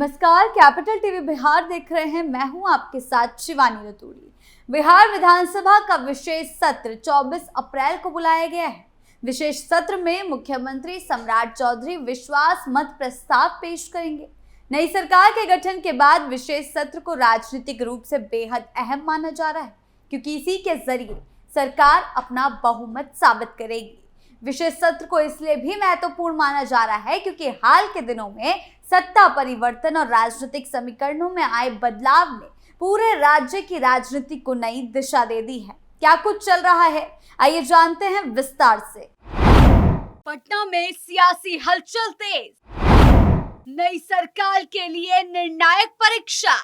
नमस्कार, capital TV Bihar देख रहे हैं। मैं हूं आपके साथ शिवानी रतूड़ी। बिहार विधानसभा का विशेष सत्र 24 अप्रैल को बुलाया गया है। विशेष सत्र में मुख्यमंत्री सम्राट चौधरी विश्वास मत प्रस्ताव पेश करेंगे। नई सरकार के गठन के बाद विशेष सत्र को राजनीतिक रूप से बेहद अहम माना जा रहा है, क्योंकि इसी के जरिए सरकार अपना बहुमत साबित करेगी। विशेष सत्र को इसलिए भी महत्वपूर्ण माना जा रहा है क्योंकि हाल के दिनों में सत्ता परिवर्तन और राजनीतिक समीकरणों में आए बदलाव ने पूरे राज्य की राजनीति को नई दिशा दे दी है। क्या कुछ चल रहा है, आइए जानते हैं विस्तार से। पटना में सियासी हलचल तेज, नई सरकार के लिए निर्णायक परीक्षा,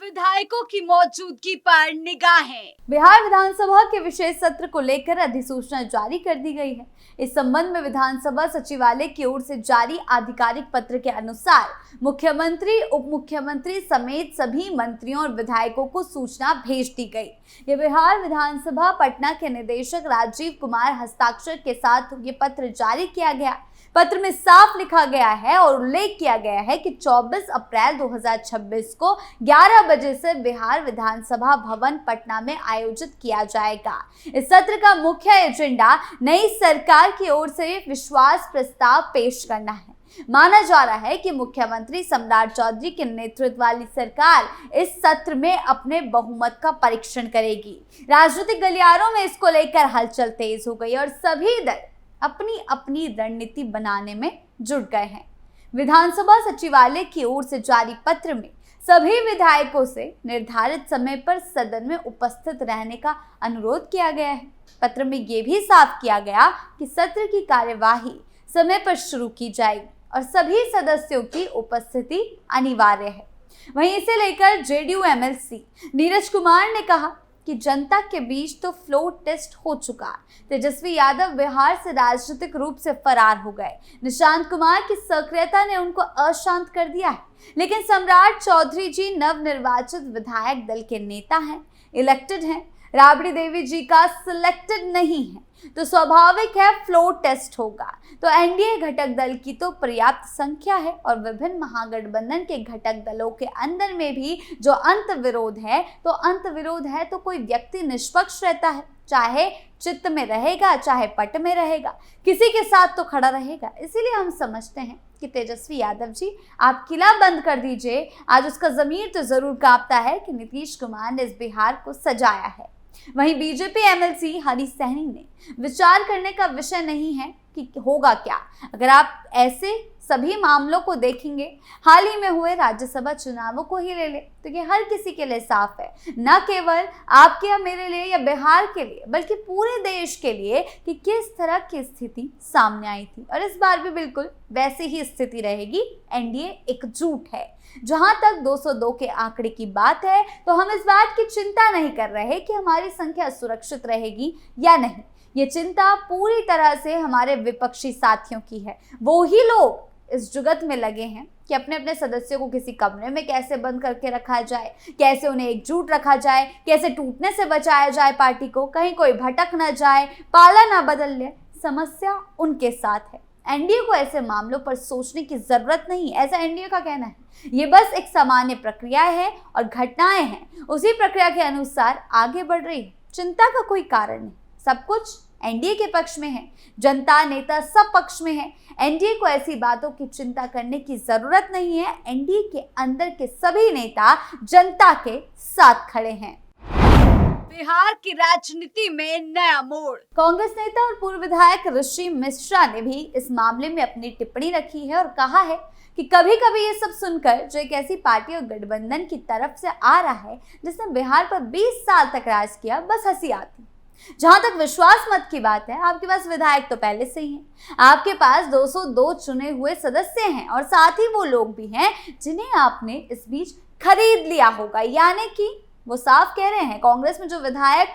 विधायकों की मौजूदगी पर निगाहें। बिहार विधानसभा के विशेष सत्र को लेकर अधिसूचना जारी कर दी गई है। इस संबंध में विधानसभा सचिवालय की ओर से जारी आधिकारिक पत्र के अनुसार मुख्यमंत्री, उप मुख्यमंत्री समेत सभी मंत्रियों और विधायकों को सूचना भेज दी गई। ये बिहार विधानसभा पटना के निदेशक राजीव कुमार हस्ताक्षर के साथ ये पत्र जारी किया गया। पत्र में साफ लिखा गया है और उल्लेख किया गया है कि 24 अप्रैल 2026 को 11 बजे से बिहार विधानसभा भवन पटना में आयोजित किया जाएगा। इस सत्र का मुख्य एजेंडा नई सरकार की ओर से विश्वास प्रस्ताव पेश करना है। माना जा रहा है कि मुख्यमंत्री सम्राट चौधरी के नेतृत्व वाली सरकार इस सत्र में अपने बहुमत का परीक्षण करेगी। राजनीतिक गलियारों में इसको लेकर हलचल तेज हो गई और सभी दल अपनी अपनी रणनीति बनाने में जुट गए हैं। विधानसभा सचिवालय की ओर से जारी पत्र में सभी विधायकों से निर्धारित समय पर सदन में उपस्थित रहने का अनुरोध किया गया है। पत्र में यह भी साफ किया गया कि सत्र की कार्यवाही समय पर शुरू की जाएगी और सभी सदस्यों की उपस्थिति अनिवार्य है। वहीं इसे लेकर जेडीयू एमएलसी नीरज कुमार ने कहा कि जनता के बीच तो फ्लोर टेस्ट हो चुका। तेजस्वी यादव बिहार से राजनीतिक रूप से फरार हो गए। निशांत कुमार की सक्रियता ने उनको अशांत कर दिया है, लेकिन सम्राट चौधरी जी नवनिर्वाचित विधायक दल के नेता हैं, इलेक्टेड हैं। राबड़ी देवी जी का सिलेक्टेड नहीं है, तो स्वाभाविक है फ्लोर टेस्ट होगा। तो एनडीए घटक दल की तो पर्याप्त संख्या है और विभिन्न महागठबंधन के घटक दलों के अंदर में भी जो अंतविरोध है तो कोई व्यक्ति निष्पक्ष रहता है, चाहे चित्त में रहेगा चाहे पट में रहेगा, किसी के साथ तो खड़ा रहेगा। इसीलिए हम समझते हैं कि तेजस्वी यादव जी आप किला बंद कर दीजिए। आज उसका ज़मीर तो जरूर कांपता है कि नीतीश कुमार ने इस बिहार को सजाया है। वहीं बीजेपी एमएलसी हरीश सहनी ने विचार करने का विषय नहीं है कि होगा क्या। अगर आप ऐसे सभी मामलों को देखेंगे, हाल ही में हुए राज्यसभा चुनावों को ही ले ले तो ये हर किसी के लिए साफ है, न केवल आपके या मेरे लिए या बिहार के लिए बल्कि पूरे देश के लिए, कि किस तरह की स्थिति सामने आई थी। और इस बार भी बिल्कुल वैसी ही स्थिति रहेगी। एनडीए एकजुट है। जहां तक 202 के आंकड़े की बात है तो हम इस बात की चिंता नहीं कर रहे कि हमारी संख्या सुरक्षित रहेगी या नहीं। ये चिंता पूरी तरह से हमारे विपक्षी साथियों की है। वो ही लोग इस जुगत में लगे हैं कि अपने अपने सदस्यों को किसी कमरे में कैसे बंद करके रखा जाए, कैसे उन्हें एकजुट रखा जाए, कैसे टूटने से बचाया जाए पार्टी को, कहीं कोई भटक ना जाए, पाला ना बदल ले। समस्या उनके साथ है। एनडीए को ऐसे मामलों पर सोचने की जरूरत नहीं, ऐसा एनडीए का कहना है। ये बस एक सामान्य प्रक्रिया है और घटनाएं हैं उसी प्रक्रिया के अनुसार आगे बढ़ रही है। चिंता का कोई कारण नहीं, सब कुछ एनडीए के पक्ष में है। जनता, नेता सब पक्ष में है। एनडीए को ऐसी बातों की चिंता करने की जरूरत नहीं है। एनडीए के अंदर के सभी नेता जनता के साथ खड़े हैं। बिहार की राजनीति में नया मोड़। कांग्रेस नेता और पूर्व विधायक ऋषि मिश्रा ने भी इस मामले में अपनी टिप्पणी रखी है और कहा है कि कभी कभी ये सब सुनकर जो एक ऐसी पार्टी और गठबंधन की तरफ से आ रहा है जिसने बिहार पर 20 साल तक राज किया, बस हंसी आती। जहां तक विश्वास मत की बात है, आपके पास विधायक तो पहले से ही हैं। आपके पास 202 चुने हुए सदस्य हैं और साथ ही वो लोग भी हैं जिन्हें आपने इस बीच खरीद लिया होगा। यानी कि वो साफ कह रहे हैं कांग्रेस में जो विधायक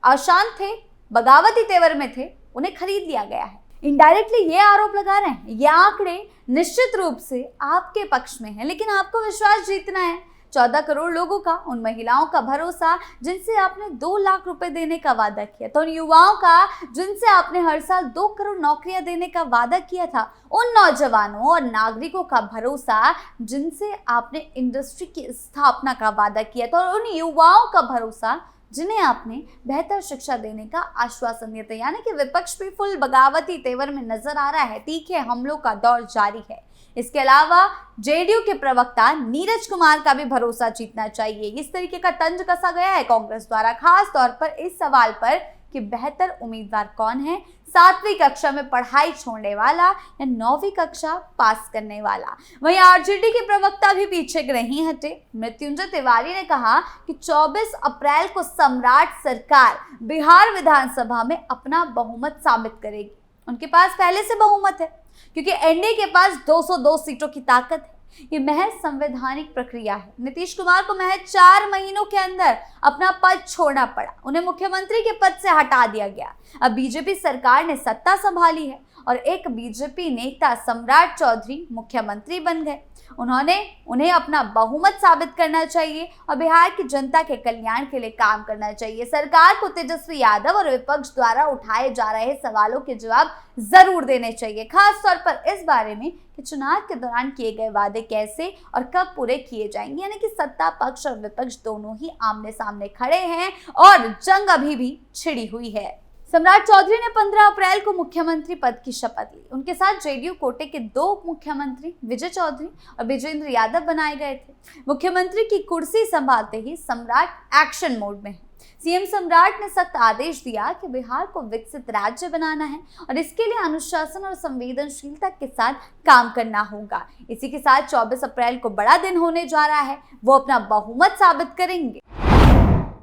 अशांत थे, बगावती तेवर में थे, उन्हें खरीद लिया गया है। इनडायरेक्टली ये आरोप लगा रहे हैं। ये आंकड़े निश्चित रूप से आपके पक्ष में है, लेकिन आपको विश्वास जीतना है 14 करोड़ लोगों का, उन महिलाओं का भरोसा जिनसे आपने 2 लाख रुपए देने का वादा किया था, उन युवाओं का जिनसे आपने हर साल 2 करोड़ नौकरियां देने का वादा किया था, उन नौजवानों और नागरिकों का भरोसा जिनसे आपने इंडस्ट्री की स्थापना का वादा किया था, और उन युवाओं का भरोसा जिन्हें आपने बेहतर शिक्षा देने का आश्वासन दिया था। यानी कि विपक्ष भी फुल बगावती तेवर में नजर आ रहा है। तीखे हमलों का दौर जारी है। इसके अलावा जेडीयू के प्रवक्ता नीरज कुमार का भी भरोसा जीतना चाहिए। इस तरीके का तंज कसा गया है कांग्रेस द्वारा, खास तौर पर इस सवाल पर कि बेहतर उम्मीदवार कौन है, 7वीं कक्षा में पढ़ाई छोड़ने वाला या 9वीं कक्षा पास करने वाला। वहीं आरजेडी के प्रवक्ता भी पीछे नहीं हटे। मृत्युंजय तिवारी ने कहा कि 24 अप्रैल को सम्राट सरकार बिहार विधानसभा में अपना बहुमत साबित करेगी। उनके पास पहले से बहुमत है, क्योंकि एनडीए के पास 202 सीटों की ताकत है। ये महज संवैधानिक प्रक्रिया है। नीतीश कुमार को महज 4 महीनों के अंदर अपना पद छोड़ना पड़ा, उन्हें मुख्यमंत्री के पद से हटा दिया गया। अब बीजेपी सरकार ने सत्ता संभाली है और एक बीजेपी नेता सम्राट चौधरी मुख्यमंत्री बन गए। उन्हें अपना बहुमत साबित करना चाहिए और बिहार की जनता के कल्याण के लिए काम करना चाहिए। सरकार को तेजस्वी यादव और विपक्ष द्वारा उठाए जा रहे सवालों के जवाब जरूर देने चाहिए, खास तौर पर इस बारे में कि चुनाव के दौरान किए गए वादे कैसे और कब पूरे किए जाएंगे। यानी कि सत्ता पक्ष और विपक्ष दोनों ही आमने सामने खड़े हैं और जंग अभी भी छिड़ी हुई है। सम्राट चौधरी ने 15 अप्रैल को मुख्यमंत्री पद की शपथ ली। उनके साथ जेडीयू कोटे के 2 उप मुख्यमंत्री विजय चौधरी और विजेंद्र यादव बनाए गए थे। मुख्यमंत्री की कुर्सी संभालते ही सम्राट एक्शन मोड में है। सीएम सम्राट ने सख्त आदेश दिया कि बिहार को विकसित राज्य बनाना है और इसके लिए अनुशासन और संवेदनशीलता के साथ काम करना होगा। इसी के साथ 24 अप्रैल को बड़ा दिन होने जा रहा है, वो अपना बहुमत साबित करेंगे।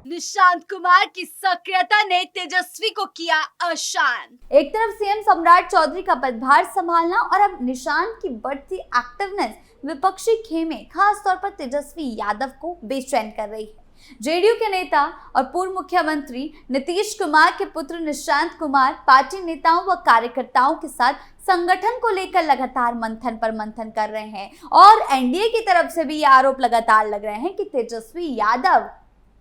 निशांत कुमार की सक्रियता ने तेजस्वी को किया अशांत। एक तरफ सीएम सम्राट चौधरी का पदभार संभालना और अब निशांत की बढ़ती एक्टिवनेस विपक्षी खेमे खास तौर पर तेजस्वी यादव को बेचैन कर रही है। जेडीयू के नेता और पूर्व मुख्यमंत्री नीतीश कुमार के पुत्र निशांत कुमार पार्टी नेताओं व कार्यकर्ताओं के साथ संगठन को लेकर लगातार मंथन पर मंथन कर रहे हैं और एनडीए की तरफ से भी ये आरोप लगातार लग रहे हैं कि तेजस्वी यादव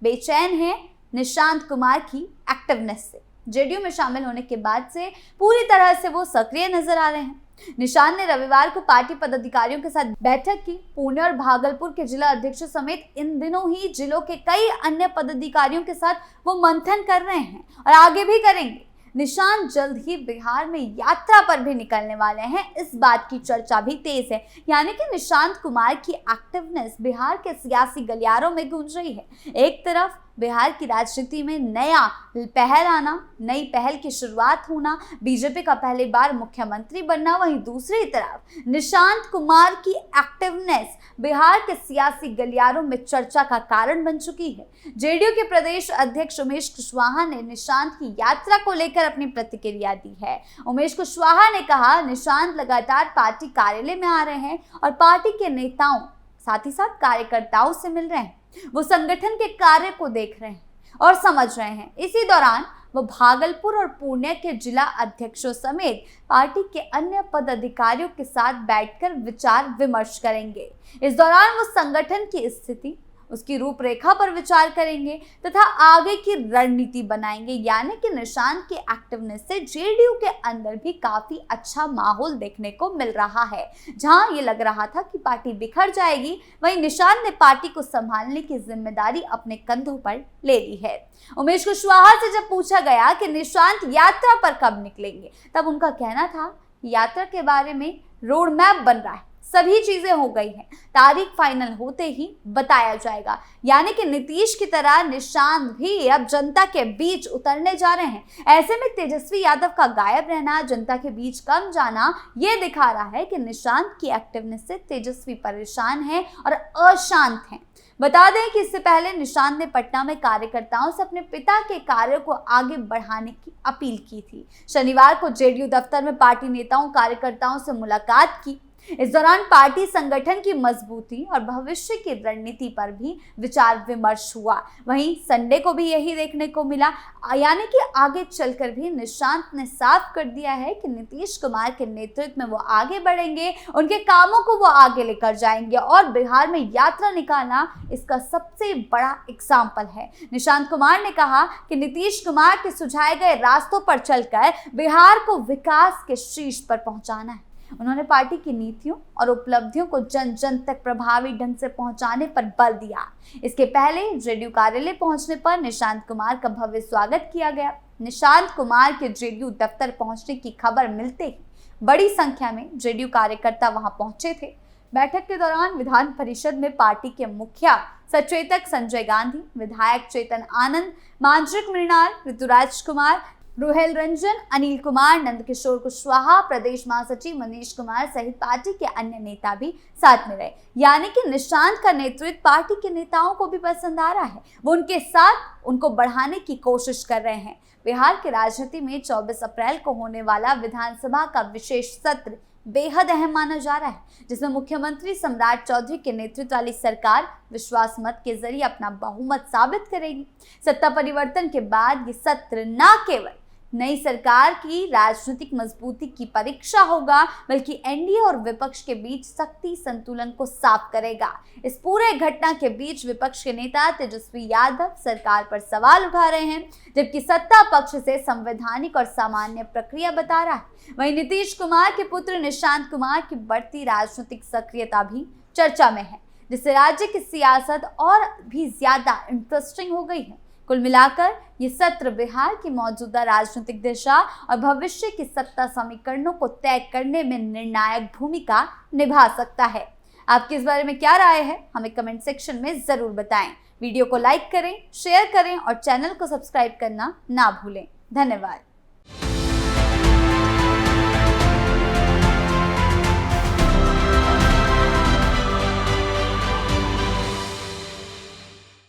बेचैन है निशांत कुमार की एक्टिवनेस से। जेडीयू में शामिल होने के बाद से पूरी तरह से वो सक्रिय नजर आ रहे हैं। निशांत ने रविवार को पार्टी पदाधिकारियों के साथ बैठक की। पुणे और भागलपुर के जिला अध्यक्षों समेत इन दिनों ही जिलों के कई अन्य पदाधिकारियों के साथ वो मंथन कर रहे हैं और आगे भी करेंगे। निशांत जल्द ही बिहार में यात्रा पर भी निकलने वाले हैं, इस बात की चर्चा भी तेज है। यानी कि निशांत कुमार की एक्टिवनेस बिहार के सियासी गलियारों में गूंज रही है। एक तरफ बिहार की राजनीति में नया पहल आना, नई पहल की शुरुआत होना, बीजेपी का पहली बार मुख्यमंत्री बनना, वहीं दूसरी तरफ निशांत कुमार की एक्टिवनेस बिहार के सियासी गलियारों में चर्चा का कारण बन चुकी है। जेडीयू के प्रदेश अध्यक्ष उमेश कुशवाहा ने निशांत की यात्रा को लेकर अपनी प्रतिक्रिया दी है। उमेश कुशवाहा ने कहा, निशांत लगातार पार्टी कार्यालय में आ रहे हैं और पार्टी के नेताओं साथ ही साथ कार्यकर्ताओं से मिल रहे हैं। वो संगठन के कार्य को देख रहे हैं और समझ रहे हैं। इसी दौरान वो भागलपुर और पुणे के जिला अध्यक्षों समेत पार्टी के अन्य पदाधिकारियों के साथ बैठकर विचार विमर्श करेंगे। इस दौरान वो संगठन की स्थिति, उसकी रूपरेखा पर विचार करेंगे तथा आगे की रणनीति बनाएंगे। यानी कि निशांत की एक्टिवनेस से जेडीयू के अंदर भी काफी अच्छा माहौल देखने को मिल रहा है। जहां ये लग रहा था कि पार्टी बिखर जाएगी, वहीं निशांत ने पार्टी को संभालने की जिम्मेदारी अपने कंधों पर ले ली है। उमेश कुशवाहा से जब पूछा गया कि निशांत यात्रा पर कब निकलेंगे, तब उनका कहना था यात्रा के बारे में रोड मैप बन रहा है, सभी चीजें हो गई हैं, तारीख फाइनल होते ही बताया जाएगा। यानी कि नीतीश की तरह निशांत भी अब जनता के बीच उतरने जा रहे हैं। ऐसे में तेजस्वी यादव का गायब रहना, जनता के बीच कम जाना, ये दिखा रहा है कि निशांत की एक्टिवनेस से तेजस्वी परेशान है और अशांत हैं। बता दें कि इससे पहले निशांत ने पटना में कार्यकर्ताओं से अपने पिता के कार्यों को आगे बढ़ाने की अपील की थी। शनिवार को जेडीयू दफ्तर में पार्टी नेताओं कार्यकर्ताओं से मुलाकात की। इस दौरान पार्टी संगठन की मजबूती और भविष्य की रणनीति पर भी विचार विमर्श हुआ। वहीं संडे को भी यही देखने को मिला, यानी कि आगे चलकर भी निशांत ने साफ कर दिया है कि नीतीश कुमार के नेतृत्व में वो आगे बढ़ेंगे, उनके कामों को वो आगे लेकर जाएंगे और बिहार में यात्रा निकालना इसका सबसे बड़ा एग्जाम्पल है। निशांत कुमार ने कहा कि नीतीश कुमार के सुझाए गए रास्तों पर चलकर बिहार को विकास के शीर्ष पर पहुंचाना है। उन्होंने पार्टी की नीतियों और उपलब्धियों को जन जन तक प्रभावी ढंग से पहुंचाने पर बल दिया। इसके पहले जेडीयू कार्यालय पहुंचने पर निशांत कुमार का भव्य स्वागत किया गया। निशांत कुमार के जेडीयू दफ्तर पहुंचने की खबर मिलते ही बड़ी संख्या में जेडीयू कार्यकर्ता वहां पहुंचे थे। बैठक के दौरान विधान परिषद में पार्टी के मुखिया सचेतक संजय गांधी, विधायक चेतन आनंद, मांजरिक मृणाल, ऋतुराज कुमार, रोहेल रंजन, अनिल कुमार, नंदकिशोर कुशवाहा, प्रदेश महासचिव मनीष कुमार सहित पार्टी के अन्य नेता भी साथ में रहे। यानी कि निशांत का नेतृत्व पार्टी के नेताओं को भी पसंद आ रहा है। वो उनके साथ उनको बढ़ाने की कोशिश कर रहे हैं। बिहार की राजनीति में 24 अप्रैल को होने वाला विधानसभा का विशेष सत्र बेहद अहम माना जा रहा है, जिसमें मुख्यमंत्री सम्राट चौधरी के नेतृत्व वाली सरकार विश्वास मत के जरिए अपना बहुमत साबित करेगी। सत्ता परिवर्तन के बाद ये सत्र न केवल नई सरकार की राजनीतिक मजबूती की परीक्षा होगा, बल्कि एनडीए और विपक्ष के बीच शक्ति संतुलन को साफ करेगा। इस पूरे घटना के बीच विपक्ष के नेता तेजस्वी यादव सरकार पर सवाल उठा रहे हैं, जबकि सत्ता पक्ष से संवैधानिक और सामान्य प्रक्रिया बता रहा है। वहीं नीतीश कुमार के पुत्र निशांत कुमार की बढ़ती राजनीतिक सक्रियता भी चर्चा में है, जिससे राज्य की सियासत और भी ज्यादा इंटरेस्टिंग हो गई है। कुल मिलाकर ये सत्र बिहार की मौजूदा राजनीतिक दिशा और भविष्य की सत्ता समीकरणों को तय करने में निर्णायक भूमिका निभा सकता है। आपकी इस बारे में क्या राय है, हमें कमेंट सेक्शन में जरूर बताएं। वीडियो को लाइक करें, शेयर करें और चैनल को सब्सक्राइब करना ना भूलें। धन्यवाद।